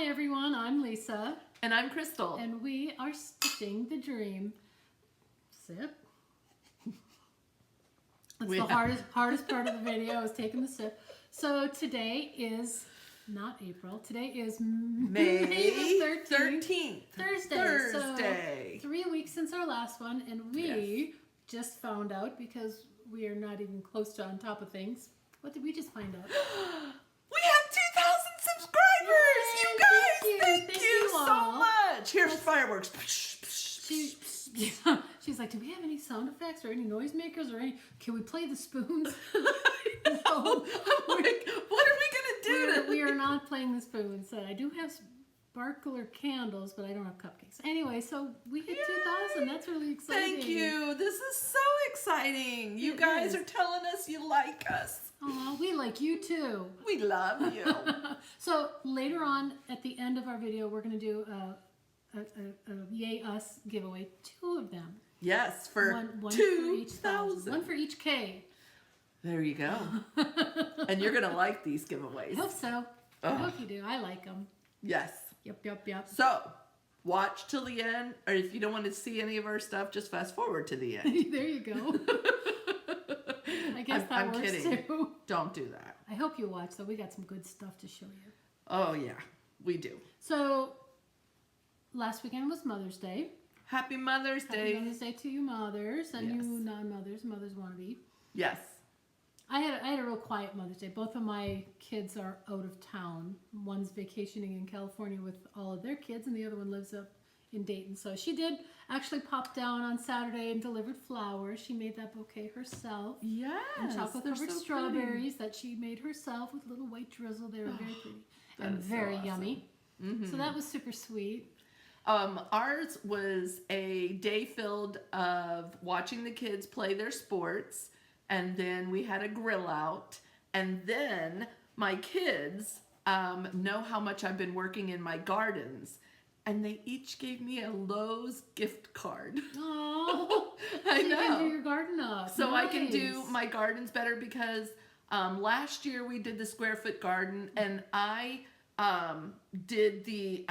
Hi everyone, I'm Lisa. And I'm Crystal. And we are stitching the dream. Sip. That's the hardest part of the video is taking the sip. So today is not April. Today is May the 13th. Thursday. So 3 weeks since our last one, and we just found out, because we are not even close to on top of things. What did we just find out? We have 2,000 subscribers, Yay, you guys! thank you so all. much! Here's fireworks. She's like, do we have any sound effects or any noisemakers or any? Can we play the spoons? No. I'm like, what are we gonna do? We are not playing the spoons. I do have sparkler candles, but I don't have cupcakes. Anyway, so we hit 2,000. That's really exciting. Thank you. This is so exciting. You guys are telling us you like us. Oh, we like you too. We love you. So later on, at the end of our video, we're going to do a Yay Us giveaway. 2 of them. Yes, for one 2,000. One for each K. There you go. And you're going to like these giveaways. I hope so. I hope you do. I like them. Yes. Yep. So, watch till the end, or if you don't want to see any of our stuff, just fast forward to the end. There you go. I guess that works kidding. too. Don't do that. I hope you watch, though. We got some good stuff to show you. Oh, yeah. We do. So, last weekend was Mother's Day. Happy Mother's Day. Happy Mother's Day to you mothers and you non-mothers, mothers wannabe. Yes. I had a real quiet Mother's Day. Both of my kids are out of town. One's vacationing in California with all of their kids, and the other one lives up in Dayton. So she did actually pop down on Saturday and delivered flowers. She made that bouquet herself. Yes. And chocolate-covered strawberries pretty. that she made herself with little white drizzle. They were very pretty and is very so awesome. yummy. So that was super sweet. Ours was a day filled of watching the kids play their sports, and then we had a grill out, and then my kids know how much I've been working in my gardens, and they each gave me a Lowe's gift card. Oh, I so know. You can do your garden up. So nice. I can do my gardens better, because last year we did the square foot garden, and I did the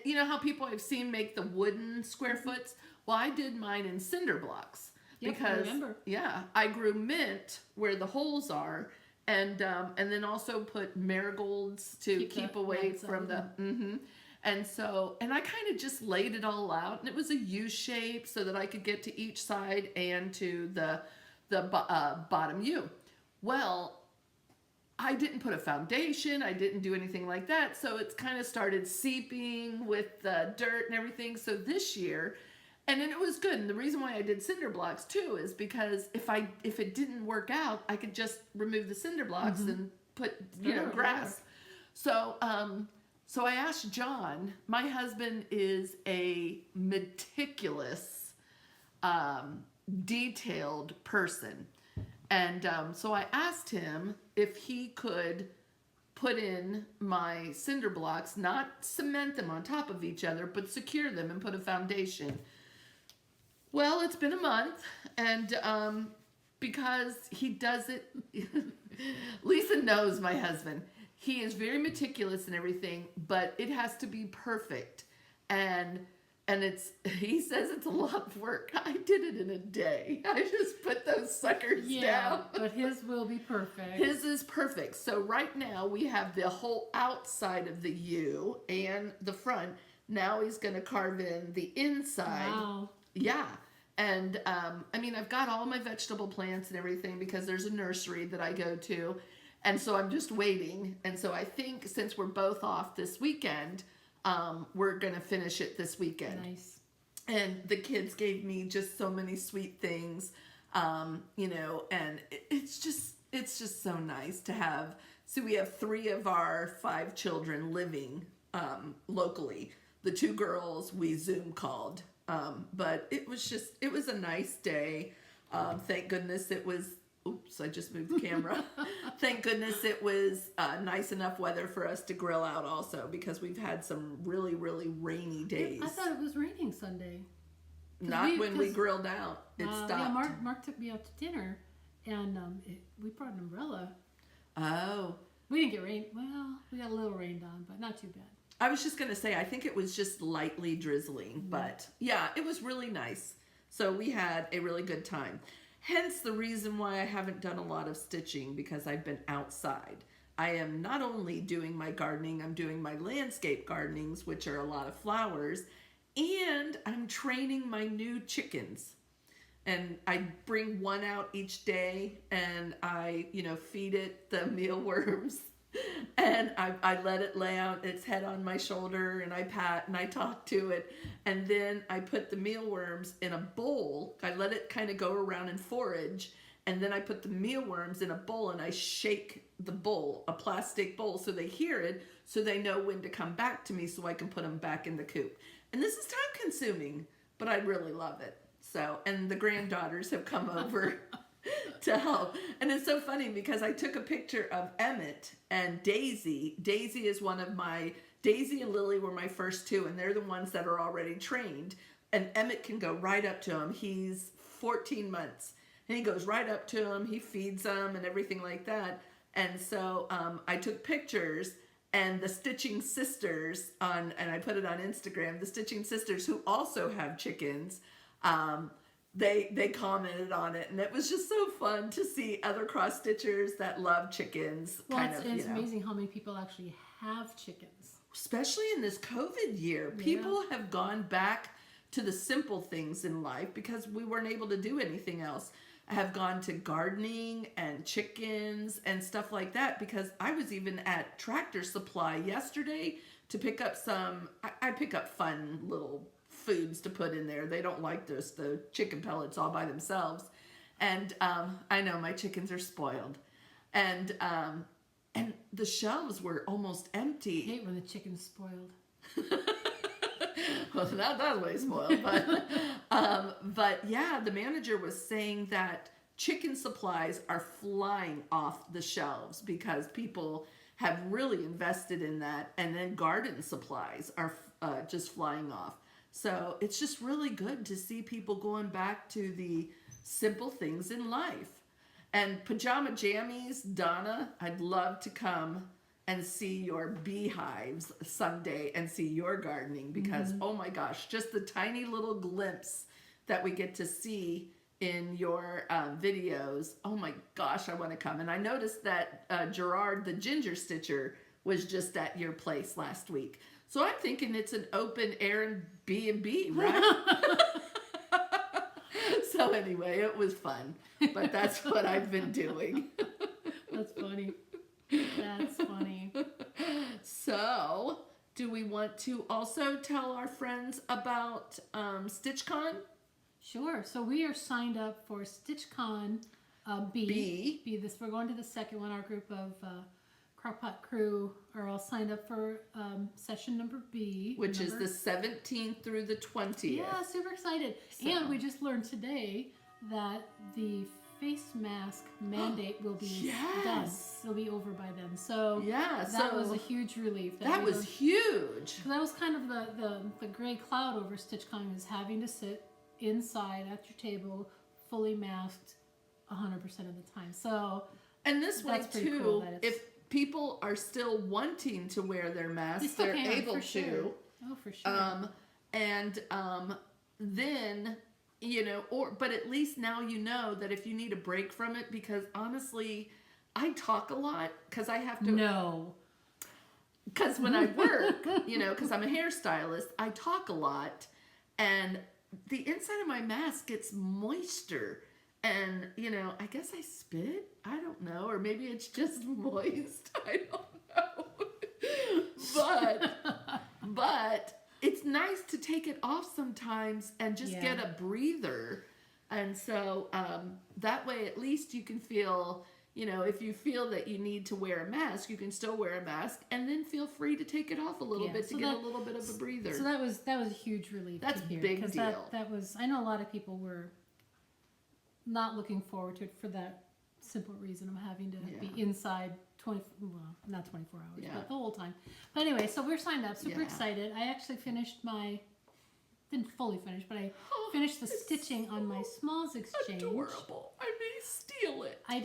you know how people I've seen make the wooden square foots? Well, I did mine in cinder blocks. Yep, Because I remember. I grew mint where the holes are, and then also put marigolds to keep away from the and so I kind of just laid it all out, and it was a U shape so that I could get to each side and to the bottom U. Well, I didn't put a foundation. I didn't do anything like that, so it's kind of started seeping with the dirt and everything. So this year. And then it was good. And the reason why I did cinder blocks too is because if it didn't work out, I could just remove the cinder blocks and put grass. So so I asked John. My husband is a meticulous, detailed person, and so I asked him if he could put in my cinder blocks, not cement them on top of each other, but secure them and put a foundation. Well, it's been a month, and because he does it, Lisa knows my husband. He is very meticulous and everything, but it has to be perfect. And he says it's a lot of work. I did it in a day. I just put those suckers down. But his will be perfect. His is perfect. So right now we have the whole outside of the U and the front. Now he's going to carve in the inside. Wow. Yeah. And, I mean, I've got all my vegetable plants and everything because there's a nursery that I go to. And so I'm just waiting. And so I think since we're both off this weekend, we're going to finish it this weekend. Nice. And the kids gave me just so many sweet things, you know, and it's just so nice to have. So we have 3 of our 5 children living locally. The 2 girls we Zoom called. But it was a nice day. Thank goodness it was, oops, I just moved the camera. Thank goodness it was nice enough weather for us to grill out also, because we've had some really, really rainy days. I thought it was raining Sunday. Not when we grilled out. It stopped. Yeah, Mark took me out to dinner, and we brought an umbrella. Oh. We didn't get rain. Well, we got a little rained on, but not too bad. I was just going to say, I think it was just lightly drizzling, but yeah, it was really nice. So we had a really good time. Hence the reason why I haven't done a lot of stitching, because I've been outside. I am not only doing my gardening, I'm doing my landscape gardenings, which are a lot of flowers, and I'm training my new chickens. And I bring one out each day, and I, feed it the mealworms. And I let it lay out its head on my shoulder, and I pat and I talk to it. And then I put the mealworms in a bowl. I let it kind of go around and forage. And then I put the mealworms in a bowl, and I shake the bowl, a plastic bowl, so they hear it, so they know when to come back to me so I can put them back in the coop. And this is time consuming, but I really love it. So, and the granddaughters have come over to help. And it's so funny because I took a picture of Emmett and Daisy. Daisy is Daisy and Lily were my first two, and they're the ones that are already trained. And Emmett can go right up to him. He's 14 months. And he goes right up to him. He feeds them and everything like that. And so I took pictures, and the Stitching Sisters and I put it on Instagram, the Stitching Sisters, who also have chickens, they commented on it, and it was just so fun to see other cross stitchers that love chickens. Well, it's amazing how many people actually have chickens. Especially in this COVID year. People have gone back to the simple things in life because we weren't able to do anything else. I have gone to gardening and chickens and stuff like that, because I was even at Tractor Supply yesterday to pick up I pick up fun little foods to put in there. They don't like the chicken pellets all by themselves. And I know my chickens are spoiled. And the shelves were almost empty. I hate when the chicken's spoiled. Well, not that way spoiled, but yeah, the manager was saying that chicken supplies are flying off the shelves because people have really invested in that, and then garden supplies are just flying off. So it's just really good to see people going back to the simple things in life. And Pajama Jammies, Donna, I'd love to come and see your beehives someday and see your gardening, because oh my gosh, just the tiny little glimpse that we get to see in your videos. Oh my gosh, I want to come. And I noticed that Gerard, the ginger stitcher, was just at your place last week. So I'm thinking it's an open air and B&B, right? So anyway, it was fun, but that's what I've been doing. That's funny. That's funny. So, do we want to also tell our friends about StitchCon? Sure. So we are signed up for StitchCon B. We're going to the second one. Our group of Crockpot crew are all signed up for session number B. Which is the 17th through the 20th. Yeah, super excited. So. And we just learned today that the face mask mandate will be done. It'll be over by then. So that was a huge relief. That was huge. That was kind of the gray cloud over StitchCon, is having to sit inside at your table, fully masked 100% of the time. So and this way too, cool if people are still wanting to wear their masks, they're able to. Sure. Oh, for sure. Then, but at least now you know that if you need a break from it, because honestly, I talk a lot because I have to. No. Because when I work, because I'm a hairstylist, I talk a lot, and the inside of my mask gets moisture. And, I guess I spit. I don't know. Or maybe it's just moist. I don't know. But it's nice to take it off sometimes and just get a breather. And so that way at least you can feel, if you feel that you need to wear a mask, you can still wear a mask and then feel free to take it off a little bit to get a little bit of a breather. So that was a huge relief. That's to hear, big deal. That was, I know a lot of people were not looking forward to it for that simple reason of having to be inside not 24 hours, but the whole time. But anyway, so we're signed up, super excited. I actually didn't fully finish, but I finished the stitching on my Smalls exchange. Adorable. I may steal it. I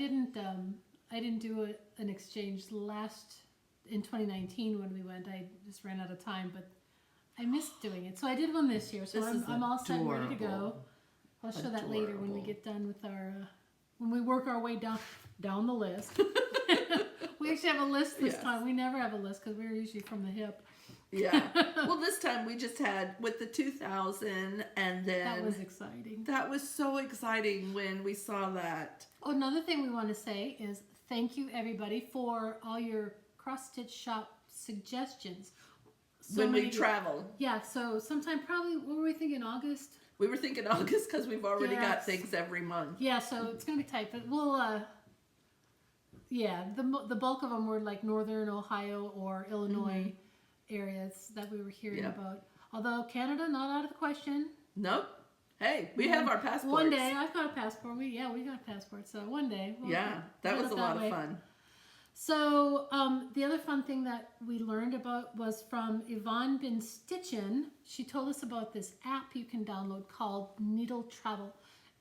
didn't do an exchange in 2019 when we went. I just ran out of time, but I missed doing it. So I did one this year. So I'm all set and ready to go. I'll show that later when we get done with our when we work our way down the list. We actually have a list this time. We never have a list because we're usually from the hip. Yeah. Well, this time we just had with the 2000, and then that was exciting. That was so exciting when we saw that. Oh, another thing we want to say is thank you everybody for all your cross stitch shop suggestions. When we travel. Yeah. So sometime probably what were we thinking, August? We were thinking August because we've already got things every month. Yeah. So it's gonna be tight, but we'll. Yeah, the bulk of them were like Northern Ohio or Illinois areas that we were hearing about. Although Canada, not out of the question. Nope. Hey, we have our passports. One day, I've got a passport. We got passports. So one day. That was a lot of fun. So the other fun thing that we learned about was from Yvonne Bin Stitchin. She told us about this app you can download called Needle Travel.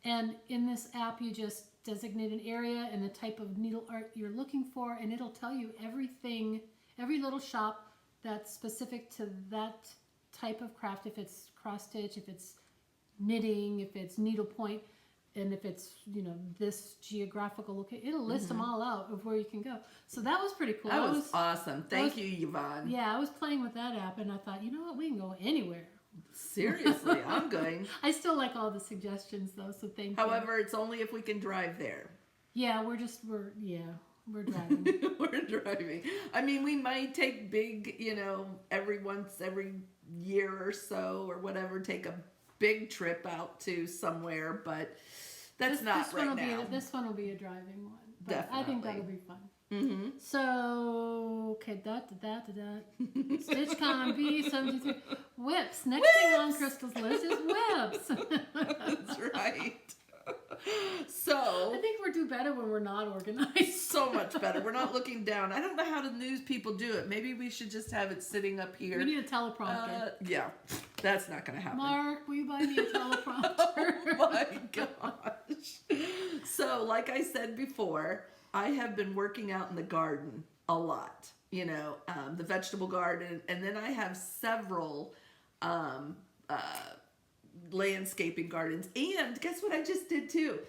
And in this app, you just designate an area and the type of needle art you're looking for, and it'll tell you everything, every little shop that's specific to that type of craft, if it's cross stitch, if it's knitting, if it's needlepoint, and if it's, this geographical location. It'll list them all out of where you can go. So that was pretty cool. That was awesome. Thank you, Yvonne. Yeah, I was playing with that app, and I thought, you know what, we can go anywhere. Seriously, I'm going. I still like all the suggestions though, so thank you. However, it's only if we can drive there. Yeah, we're driving. We're driving. I mean, we might take big, every year or so or whatever, take a big trip out to somewhere, but that's not right now. This one will be a driving one. But Definitely. I think that'll be fun. Mm-hmm. So, okay, StitchCon B73. Whips. Next thing on Crystal's list is whips. That's right. So I think we're do better when we're not organized. So much better. We're not looking down. I don't know how the news people do it. Maybe we should just have it sitting up here. We need a teleprompter. Yeah, that's not going to happen. Mark, will you buy me a teleprompter? Oh my gosh. So, like I said before, I have been working out in the garden a lot. The vegetable garden, and then I have several landscaping gardens. And guess what I just did too?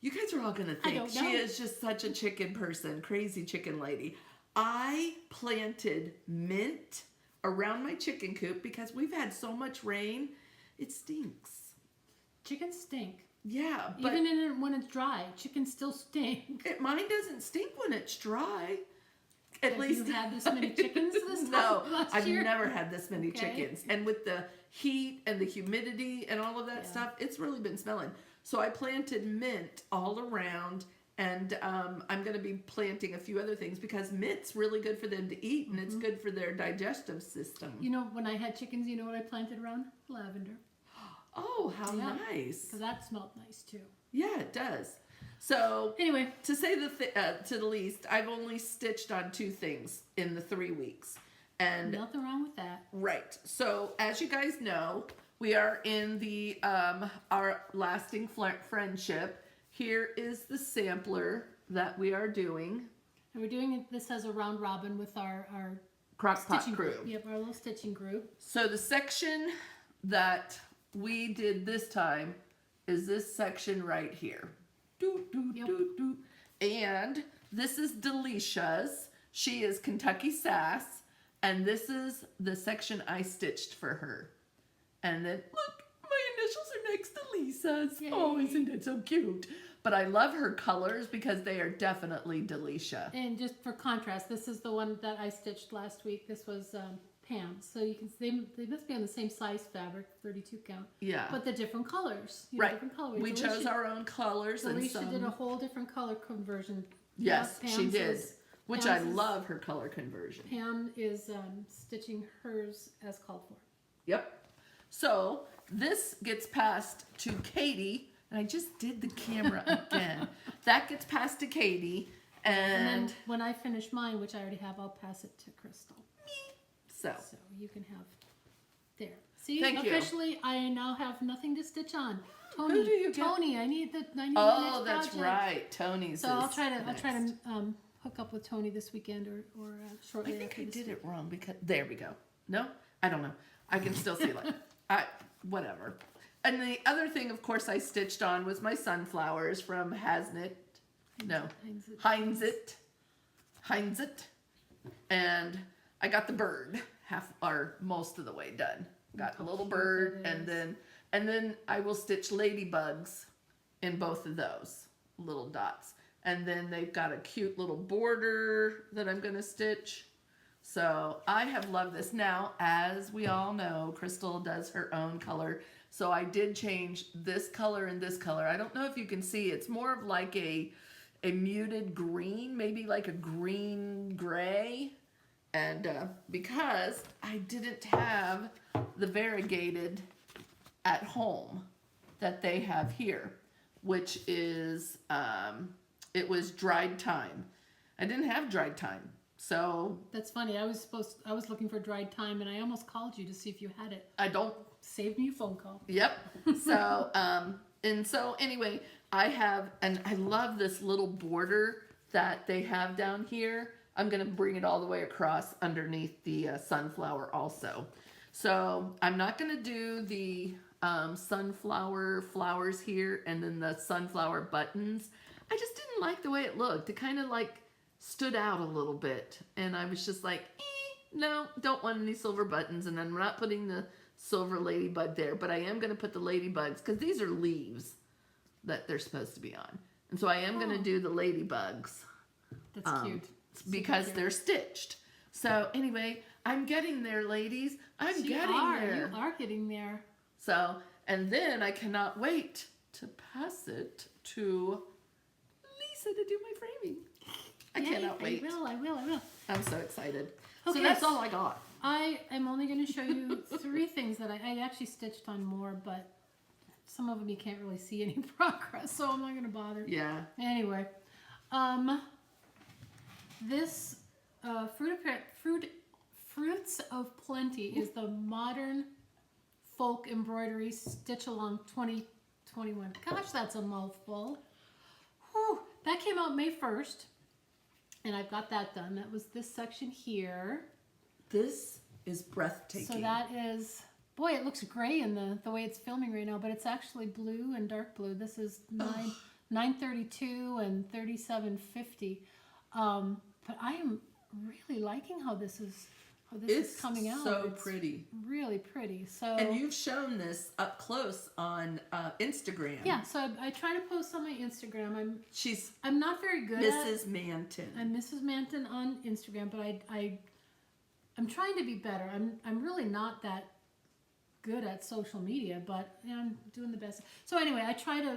You guys are all gonna think she is just such a chicken person, crazy chicken lady. I planted mint around my chicken coop because we've had so much rain. It stinks. Chickens stink. Yeah, but even when it's dry, chickens still stink. Mine doesn't stink when it's dry. At least you had this many chickens this time? No, I've never had this many chickens. And with the heat and the humidity and all of that stuff, it's really been smelling. So I planted mint all around, and I'm going to be planting a few other things because mint's really good for them to eat, and it's good for their digestive system. When I had chickens, you know what I planted around? Lavender. Oh, how nice. Because that smelled nice too. Yeah, it does. So anyway, to say to the least, I've only stitched on 2 things in the 3 weeks, and nothing wrong with that. Right. So as you guys know, we are in the our lasting friendship. Here is the sampler that we are doing, and we're doing this as a round robin with our Crockpot crew. Yep, our little stitching group. So the section that we did this time is this section right here. And this is Delicia's. She is Kentucky Sass, and this is the section I stitched for her. And then look, my initials are next to Lisa's. Yay. Oh, isn't it so cute? But I love her colors because they are definitely Delicia. And just for contrast, this is the one that I stitched last week. This was Pam's. So you can see they must be on the same size fabric, 32 count. Yeah. But the different colors. Right. Different colorways. We chose our own colors. Delicia did a whole different color conversion. Yes, she did. Which I love her color conversion. Pam is stitching hers as called for. Yep. So this gets passed to Katie. And I just did the camera again. That gets passed to Katie. And then when I finish mine, which I already have, I'll pass it to Crystal. So you can have there. See, Thank you. officially, I now have nothing to stitch on. Tony, Who do you get? Tony, I need the next Oh, that's project. right. Tony's. So is I'll try to next. hook up with Tony this weekend or shortly I think after I this did week. it wrong because there we go. No, I don't know. I can still see like whatever. And the other thing, of course, I stitched on was my sunflowers from Hasn't. No, Hinzeit. And I got the bird half or most of the way done. Got a little bird, and then I will stitch ladybugs in both of those little dots. And then they've got a cute little border that I'm going to stitch. So I have loved this. Now, as we all know, Crystal does her own color. So I did change this color and this color. I don't know if you can see. It's more of like a muted green, maybe like a green gray. And because I didn't have the variegated at home that they have here, which is, it was dried thyme. I didn't have dried thyme. So That's funny. I was looking for dried thyme, and I almost called you to see if you had it. I don't. Saved me a phone call. Yep. So, and so anyway, I have, and I love this little border that they have down here. I'm going to bring it all the way across underneath the sunflower also. So I'm not going to do the sunflower flowers here and then the sunflower buttons. I just didn't like the way it looked. It kind of like stood out a little bit. And I was just like, no, don't want any silver buttons. And I'm not putting the silver ladybug there, but I am going to put the ladybugs because these are leaves that they're supposed to be on. And so I am going to do the ladybugs. That's cute. Because they're stitched. So anyway, I'm getting there, ladies. I'm getting there. You are getting there. So, and then I cannot wait to pass it to Lisa to do my framing. I cannot wait. I will. I'm so excited. Okay, so that's all I got. I am only going to show you 3 things that I actually stitched on more, but some of them you can't really see any progress, so I'm not going to bother. Yeah. Anyway, this Fruits of Plenty is the modern folk embroidery stitch along 2021. Gosh, that's a mouthful. Whew. That came out May 1st, and I've got that done. That was this section here. This is breathtaking. So that is, boy, it looks gray in the way it's filming right now, but it's actually blue and dark blue. This is 932 and 3750. But I am really liking how this is coming out. So it's pretty. Really pretty. So And you've shown this up close on Instagram. Yeah, so I try to post on my Instagram. She's I'm not very good Mrs. Manton. I'm Mrs. Manton on Instagram, but I'm trying to be better. I'm really not that good at social media, but I'm doing the best. So anyway, I try to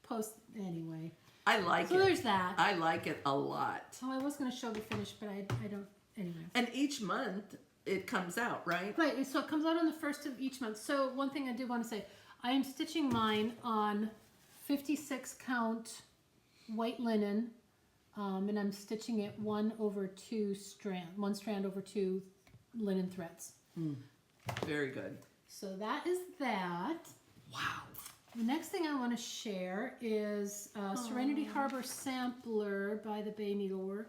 post anyway. I like it. So there's that. I like it a lot. Oh, I was going to show the finish, but I don't. Anyway. And each month it comes out, right? Right. So it comes out on the 1st of each month. So one thing I did want to say, I am stitching mine on 56 count white linen, and I'm stitching it 1/2 strand, 1 strand over 2 linen threads. Very good. So that is that. Wow. The next thing I want to share is Serenity Harbor Sampler by the Bay Needleart.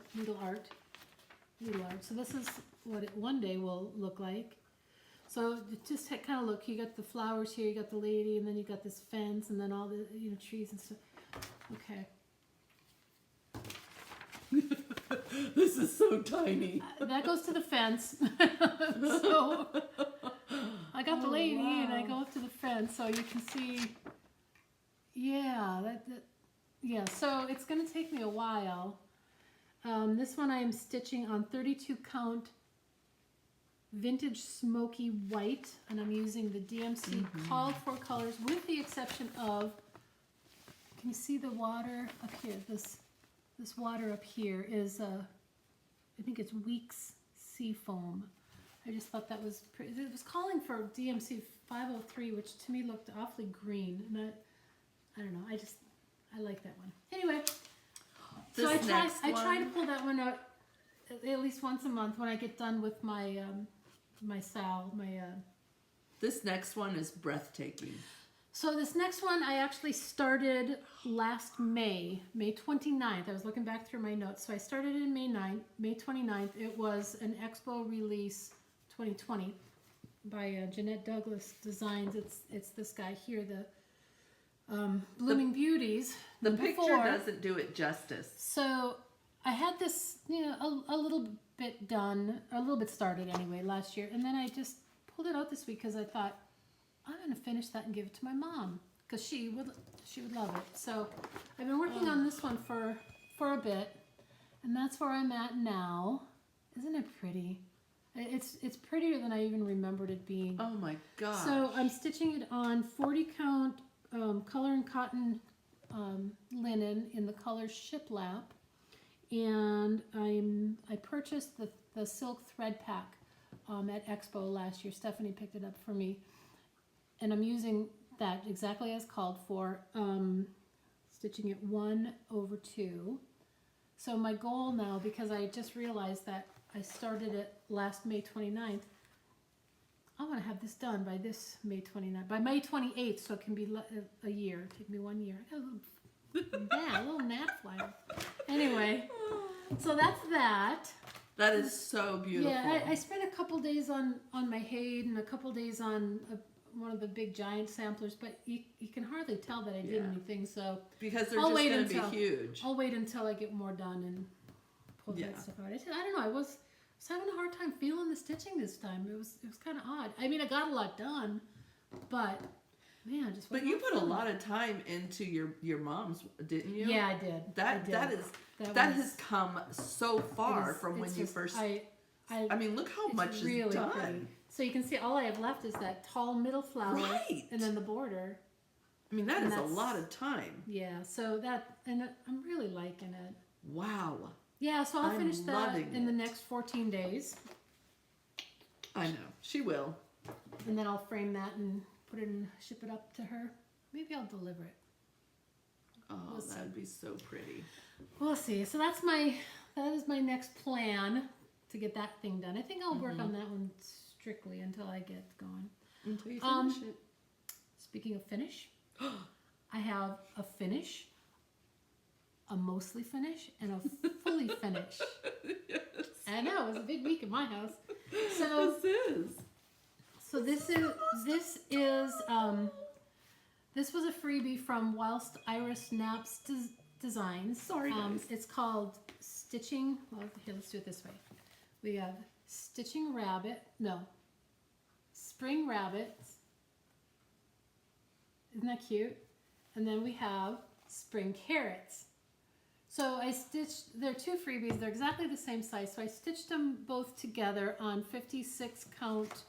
So this is what it one day will look like. So just kind of look. You got the flowers here, you got the lady, and then you got this fence, and then all the trees and stuff. Okay. This is so tiny. That goes to the fence. So I got the lady, and I go up to the fence, so you can see. Yeah, yeah. So it's going to take me a while. This one I am stitching on 32 count vintage smoky white, and I'm using the DMC called for colors, with the exception of, can you see the water up here? This water up here is I think it's Weeks Seafoam. I just thought that was pretty. It was calling for DMC 503, which to me looked awfully green, and I don't know. I like that one. Anyway. So I try to pull that one out at least once a month when I get done with my my This next one is breathtaking. So this next one I actually started last May 29th. I was looking back through my notes. So I started in May 29th. It was an Expo release 2020 by Jeanette Douglas Designs. It's this guy here, the Blooming Beauties. The picture doesn't do it justice. So I had this, a little bit done, a little bit started anyway last year, and then I just pulled it out this week because I thought, I'm going to finish that and give it to my mom because she would love it. So I've been working on this one for a bit, and that's where I'm at now. Isn't it pretty? It's prettier than I even remembered it being. Oh my gosh. So I'm stitching it on 40 count color and cotton linen in the color shiplap, and I purchased the silk thread pack at Expo last year. Stephanie picked it up for me. And I'm using that exactly as called for, stitching it 1/2. So my goal now, because I just realized that I started it last May 29th, I want to have this done by this May 29th, by May 28th, so it can be a year. Take me 1 year. I got a little gnat flyer. Anyway, so that's that. That is so beautiful. Yeah, I spent a couple days on my Hayde and a couple days on one of the big giant samplers, but you can hardly tell that I did anything. So because they're just going to be huge. I'll wait until I get more done and pull that stuff out. I don't know. I was having a hard time feeling the stitching this time. It was kind of odd. I mean, I got a lot done, but man, just. But you put a lot of time into your mom's, didn't you? Yeah, I did. That has come so far from when you first. I mean, look how much is done. Pretty. So you can see all I have left is that tall middle flower, and then the border. I mean, that is a lot of time. Yeah, so I'm really liking it. Wow. Yeah, so I'll finish that in the next 14 days. I know, she will. And then I'll frame that and put it and ship it up to her. Maybe I'll deliver it. Oh, that'd be so pretty. We'll see. So that is my next plan to get that thing done. I think I'll work on that one strictly until I get going. Until you finish it. Speaking of finish, I have a finish, a mostly finish, and a fully finish. Yes. I know, it was a big week in my house. So this was a freebie from Whilst Iris Knapp's Designs. Sorry, guys. It's called Stitching. Well, here, let's do it this way. We have Spring Rabbits. Isn't that cute? And then we have Spring Carrots. So they're two freebies. They're exactly the same size. So I stitched them both together on 56 count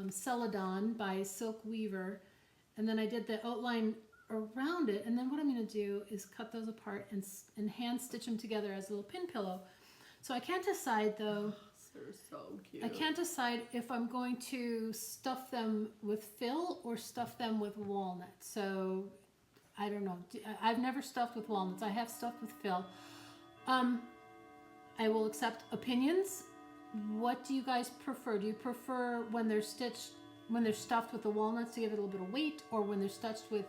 Celadon by Silk Weaver. And then I did the outline around it. And then what I'm going to do is cut those apart and hand stitch them together as a little pin pillow. So I can't decide though. They're so cute. I can't decide if I'm going to stuff them with fill or stuff them with walnut. So I don't know. I've never stuffed with walnuts. I have stuffed with fill. I will accept opinions. What do you guys prefer? Do you prefer when they're stuffed with the walnuts to give it a little bit of weight, or when they're stuffed with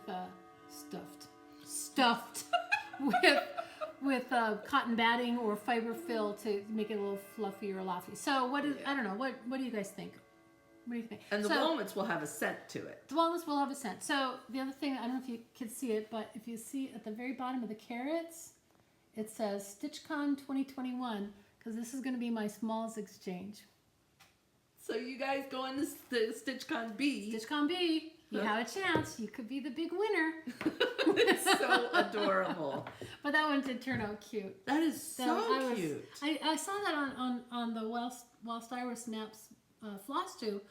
with cotton batting or fiber fill to make it a little fluffy or loffy? So I don't know. What do you guys think? What do you think? And the walnuts will have a scent to it. The walnuts will have a scent. So the other thing, I don't know if you can see it, but if you see at the very bottom of the carrots, it says StitchCon 2021, because this is going to be my smalls exchange. So you guys go on this StitchCon B. StitchCon B. You have a chance. You could be the big winner. It's so adorable. But that one did turn out cute. That is so cute. I saw that on the Whilst Iris Knapp's FlossTube.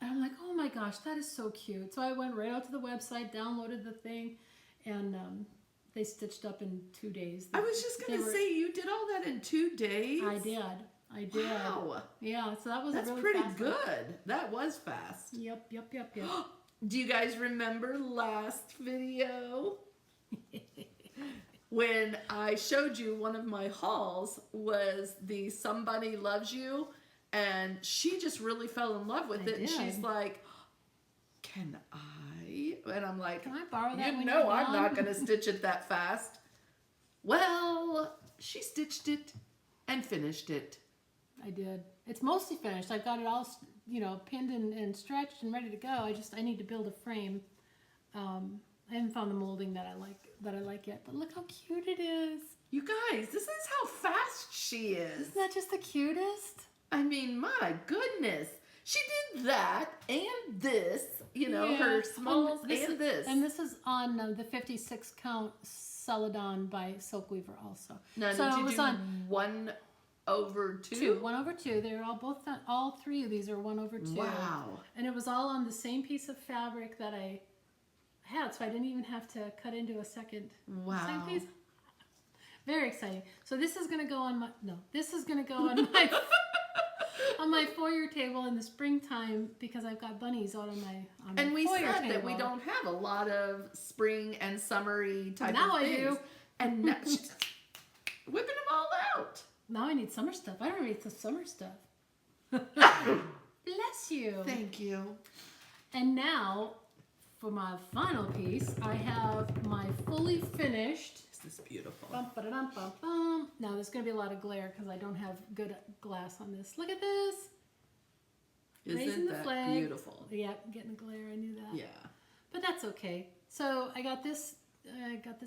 And I'm like, oh my gosh, that is so cute. So I went right out to the website, downloaded the thing, and they stitched up in 2 days. I was just going to say, you did all that in 2 days? I did. Wow. Yeah, so that's really pretty fast. good. That was fast. Yep. Do you guys remember last video? When I showed you one of my hauls was the Somebunny Loves You, and she just really fell in love with it. And she's like, can I? And I'm like, Can I borrow that? you when know you're I'm not done?" going to stitch it that fast. Well, she stitched it and finished it. I did. It's mostly finished. I've got it all, pinned and stretched and ready to go. I need to build a frame. I haven't found the molding that I like yet. But look how cute it is. You guys, this is how fast she is. Isn't that just the cutest? I mean, my goodness. She did that and this, Yeah. her smalls and is, this. And this is on the 56 count Celadon by Silkweaver also. Now, so did it you was do on 1/2? 1/2. They were all 3 of these are 1/2. Wow. And it was all on the same piece of fabric that I had, so I didn't even have to cut into a second piece. Very exciting. So this is going to go on my on my foyer table in the springtime because I've got bunnies out on my And we foyer said table. that we don't have a lot of spring and summery type Now of I things. do. And now she's whipping them all out. Now I need summer stuff. I don't need the summer stuff. Bless you. Thank you. And now, for my final piece, I have my fully finished. This is beautiful. Bum, ba-da-dum, bum, bum. Now there's going to be a lot of glare because I don't have good glass on this. Look at this. Raising Isn't the that flag. beautiful? Yeah, getting the glare. I knew that. Yeah. But that's okay. So I got this.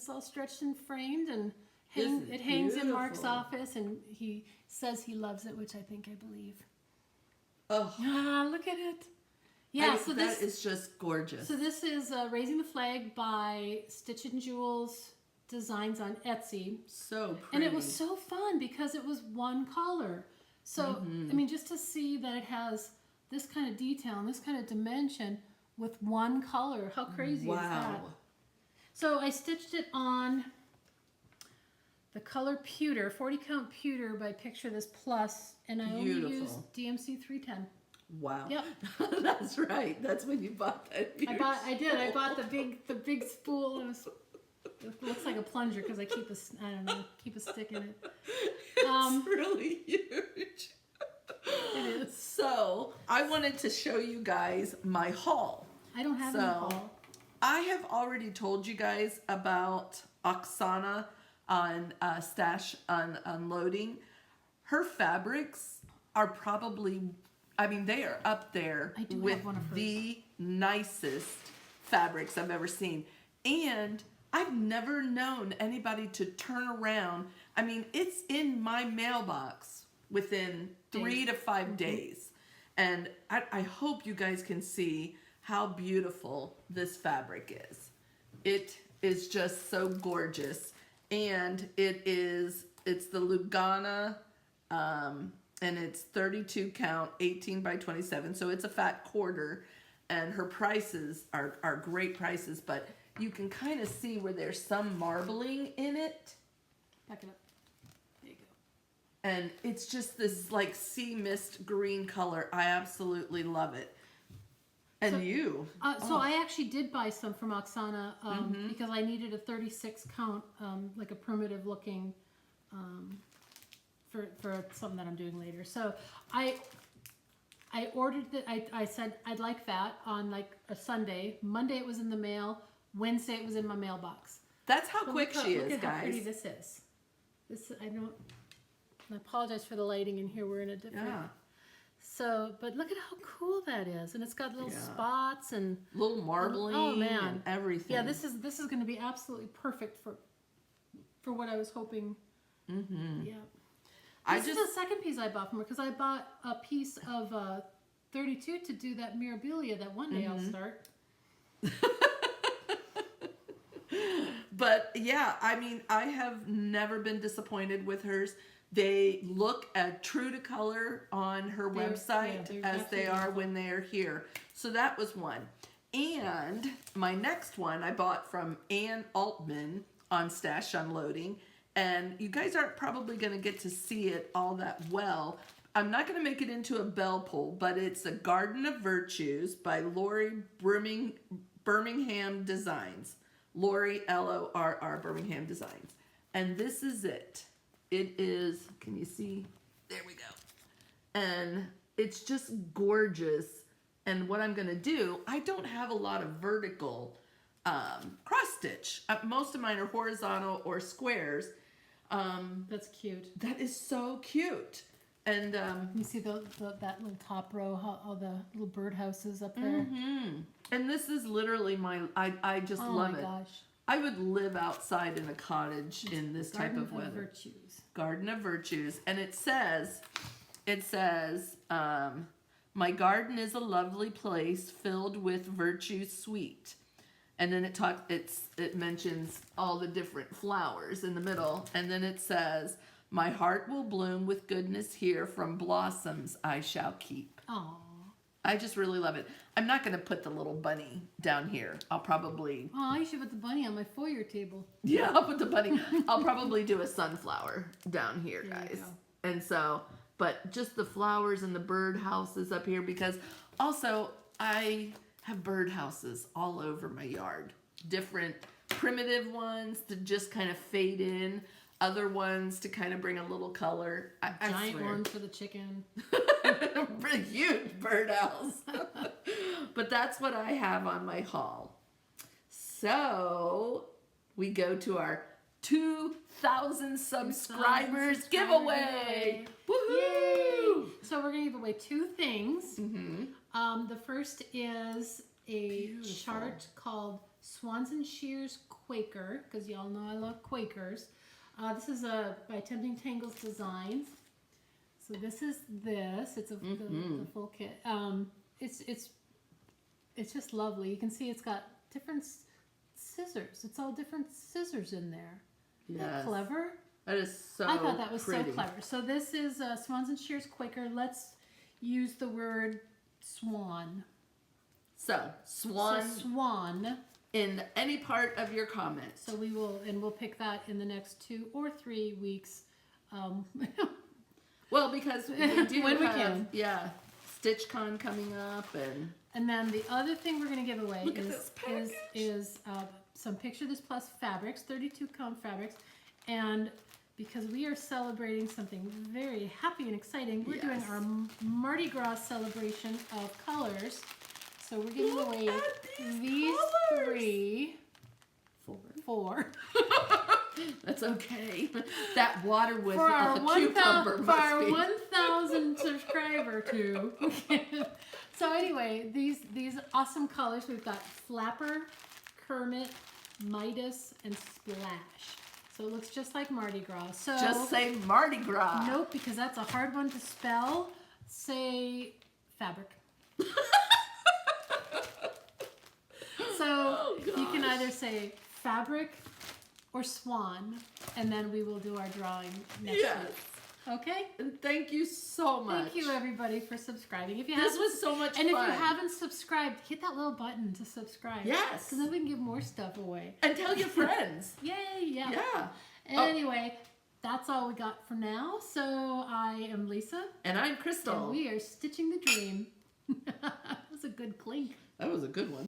All stretched and framed, and Isn't it hangs in Mark's beautiful? office, and he says he loves it, which I think I believe. Oh, Ah, look at it. Yeah. So that this is just gorgeous. So this is Raising the Flag by Stitch It and Jules Designs on Etsy. So pretty. And it was so fun because it was one color. So, I mean, just to see that it has this kind of detail and this kind of dimension with one color. How crazy is that? So I stitched it on the color pewter, 40 count pewter by Picture This Plus, and I only used DMC 310. Wow. Yep. That's right. That's when you bought that. I bought the big spool. It looks like a plunger because I keep a stick in it. It's really huge. It is. So I wanted to show you guys my haul. I don't have any haul. I have already told you guys about Oxana on Stash Unloading. Her fabrics are probably, they are up there with one of hers. the nicest fabrics I've ever seen. And I've never known anybody to turn around. I mean, it's in my mailbox within 3 to 5 days. And I hope you guys can see how beautiful this fabric is. It is just so gorgeous. And it's the Lugana, and it's 32 count, 18 by 27. So it's a fat quarter. And her prices are great prices, but you can kind of see where there's some marbling in it. Back it up. There you go. And it's just this like sea mist green color. I absolutely love it. And So I actually did buy some from Oxana because I needed a 36 count, like a primitive looking, for something that I'm doing later. So I ordered I said I'd like that on like a Sunday. Monday it was in the mail. Wednesday it was in my mailbox. That's how quick she is, Look at guys. how pretty this is. I apologize for the lighting in here. We're in a different. Yeah. So, but look at how cool that is, and it's got little spots and little marbling. Oh man, and everything. Yeah, this is going to be absolutely perfect for what I was hoping. Mm-hmm. Yeah. This is the second piece I bought from her because I bought a piece of 32 to do that Mirabilia that one day I'll start. But yeah, I have never been disappointed with hers. They look true to color on her website as they are when they're here. So that was one. And my next one I bought from Ann Altman on Stash Unloading. And you guys aren't probably going to get to see it all that well. I'm not going to make it into a bell pull, but it's a Garden of Virtues by Lori Birmingham Designs. Lori, L-O-R-R, Birmingham Designs. And this is it. It is, can you see? There we go. And it's just gorgeous. And what I'm going to do, I don't have a lot of vertical cross stitch. Most of mine are horizontal or squares. That's cute. That is so cute. And you see that little top row, how all the little birdhouses up there. And this is literally I just love it. Gosh. I would live outside in a cottage in this type of weather. Garden of Virtues. Garden of Virtues. And it says, my garden is a lovely place filled with virtue sweet. And then it mentions all the different flowers in the middle. And then it says, my heart will bloom with goodness here, from blossoms I shall keep. Aww. I just really love it. I'm not going to put the little bunny down here. I'll probably... Oh, I should put the bunny on my foyer table. Yeah, I'll put the bunny. I'll probably do a sunflower down here, There you guys. go. And so, but just the flowers and the bird houses up here, because also I have bird houses all over my yard. Different primitive ones to just kind of fade in. Other ones to kind of bring a little color. Giant one for the chicken. A huge birdhouse. But that's what I have on my haul. So we go to our 2,000 subscribers giveaway. Woohoo! Yay! So we're going to give away two things. The first is a chart called Swans and Shears Quaker, because y'all know I love Quakers. This is by Tempting Tangles Designs. So this is this. It's the full kit. It's just lovely. You can see it's got different scissors. It's all different scissors in there. Isn't that clever? That is so I thought that was pretty. so clever. So this is Swans and Shears Quaker. Let's use the word swan. So swan. So swan. In any part of your comments. So we'll pick that in the next 2 or 3 weeks. Well, because we do when we have, can. Yeah, StitchCon coming up, and then the other thing we're going to give away Look at this package. is some Picture This Plus fabrics, 32 count fabrics, and because we are celebrating something very happy and exciting, we're doing our Mardi Gras celebration of colors. So we're giving away these colors. 4. That's okay. That water with For our a cucumber must for our be. 1,000 subscriber too. So anyway, these awesome colors. We've got Flapper, Kermit, Midas, and Splash. So it looks just like Mardi Gras. So just say Mardi Gras. Nope, because that's a hard one to spell. Say fabric. So you can either say fabric or swan, and then we will do our drawing next week. Okay? And thank you so much. Thank you, everybody, for subscribing. If you This was so much fun. And if you haven't subscribed, hit that little button to subscribe. Yes. Because then we can give more stuff away. And tell your friends. Yay, yeah. Yeah. Anyway, that's all we got for now. So I am Lisa. And I'm Crystal. And we are stitching the dream. That was a good clink. That was a good one.